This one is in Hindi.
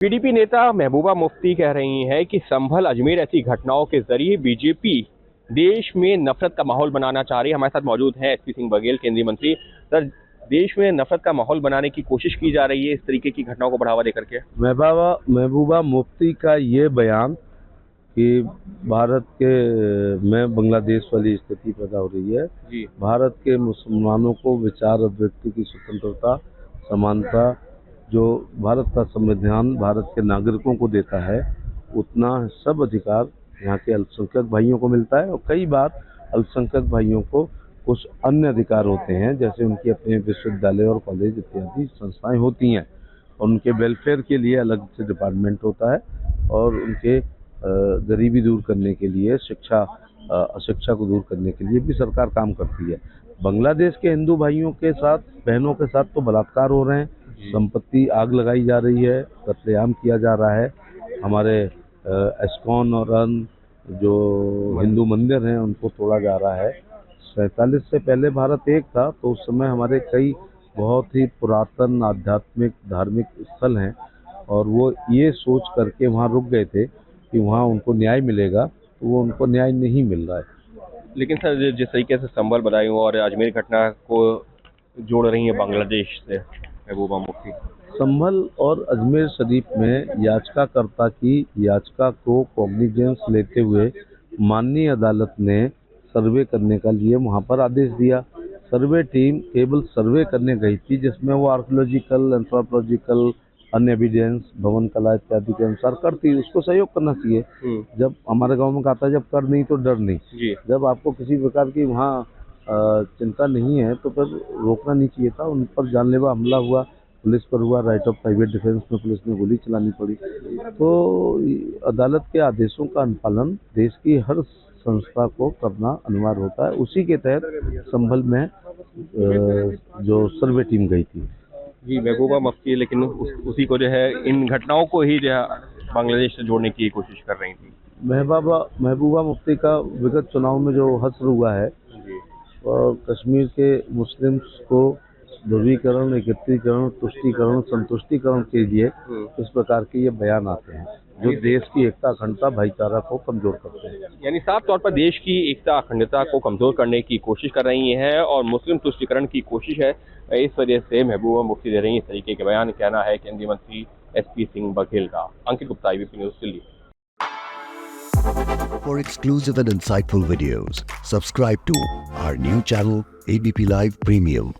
पीडीपी नेता महबूबा मुफ्ती कह रही हैं कि संभल अजमेर ऐसी घटनाओं के जरिए बीजेपी देश में नफरत का माहौल बनाना चाह रही है। हमारे साथ मौजूद हैं एसपी सिंह बघेल, केंद्रीय मंत्री। सर, देश में नफरत का माहौल बनाने की कोशिश की जा रही है इस तरीके की घटनाओं को बढ़ावा देकर के। महबूबा मुफ्ती का ये बयान कि भारत के में बांग्लादेश वाली स्थिति पैदा हो रही है जी। भारत के मुसलमानों को विचार अभिव्यक्ति की स्वतंत्रता, समानता जो भारत का संविधान भारत के नागरिकों को देता है, उतना सब अधिकार यहाँ के अल्पसंख्यक भाइयों को मिलता है। और कई बार अल्पसंख्यक भाइयों को कुछ अन्य अधिकार होते हैं, जैसे उनकी अपने विश्वविद्यालय और कॉलेज इत्यादि संस्थाएं होती हैं और उनके वेलफेयर के लिए अलग से डिपार्टमेंट होता है और उनके गरीबी दूर करने के लिए, अशिक्षा को दूर करने के लिए भी सरकार काम करती है। बांग्लादेश के हिंदू भाइयों के साथ, बहनों के साथ तो बलात्कार हो रहे हैं, संपत्ति आग लगाई जा रही है, कत्लेआम किया जा रहा है। हमारे इस्कॉन और अन्य जो हिंदू मंदिर हैं उनको तोड़ा जा रहा है। 47 से पहले भारत एक था, तो उस समय हमारे कई बहुत ही पुरातन आध्यात्मिक धार्मिक स्थल हैं और वो ये सोच करके वहाँ रुक गए थे कि वहाँ उनको न्याय मिलेगा, तो वो उनको न्याय नहीं मिल रहा है। लेकिन सर, जिस तरीके से संभल बदायूं और अजमेर घटना को जोड़ रही है बांग्लादेश से महबूबा मुफ्ती, संभल और अजमेर शरीफ में याचिकाकर्ता की याचिका को कॉग्निजेंस लेते हुए माननीय अदालत ने सर्वे करने का लिए वहाँ पर आदेश दिया। सर्वे टीम केवल सर्वे करने गई थी, जिसमें वो आर्कियोलॉजिकल, एंथ्रोपोलॉजिकल, अन्य एविडेंस, भवन कला इत्यादि के अनुसार करती, उसको सहयोग करना चाहिए। जब हमारे गांव में कहा था, जब कर नहीं तो डर नहीं। जब आपको किसी प्रकार की वहाँ चिंता नहीं है तो फिर रोकना नहीं चाहिए था। उन पर जानलेवा हमला हुआ, पुलिस पर हुआ, राइट ऑफ प्राइवेट डिफेंस में पुलिस ने गोली चलानी पड़ी। तो अदालत के आदेशों का अनुपालन देश की हर संस्था को करना अनिवार्य होता है। उसी के तहत संभल में जो सर्वे टीम गई थी जी महबूबा मुफ्ती, लेकिन उसी को जो है इन घटनाओं को ही जो है बांग्लादेश से जोड़ने की कोशिश कर रही थी। महबूबा मुफ्ती का विगत चुनाव में जो हश्र हुआ है और कश्मीर के मुस्लिम्स को ध्रुवीकरण, एकत्रीकरण, तुष्टीकरण, संतुष्टीकरण के लिए इस प्रकार के ये बयान आते हैं जो देश की एकता, अखंडता, भाईचारा को कमजोर करते हैं। यानी साफ तौर पर देश की एकता, अखंडता को कमजोर करने की कोशिश कर रही हैं और मुस्लिम तुष्टीकरण की कोशिश है। इस वजह से महबूबा मुफ्ती दे रही इस तरीके के बयान। कहना है केंद्रीय मंत्री एसपी सिंह बघेल का। Ankit Gupta, ABP News, Delhi. For exclusive and insightful videos, subscribe to our new channel ABP Live Premium.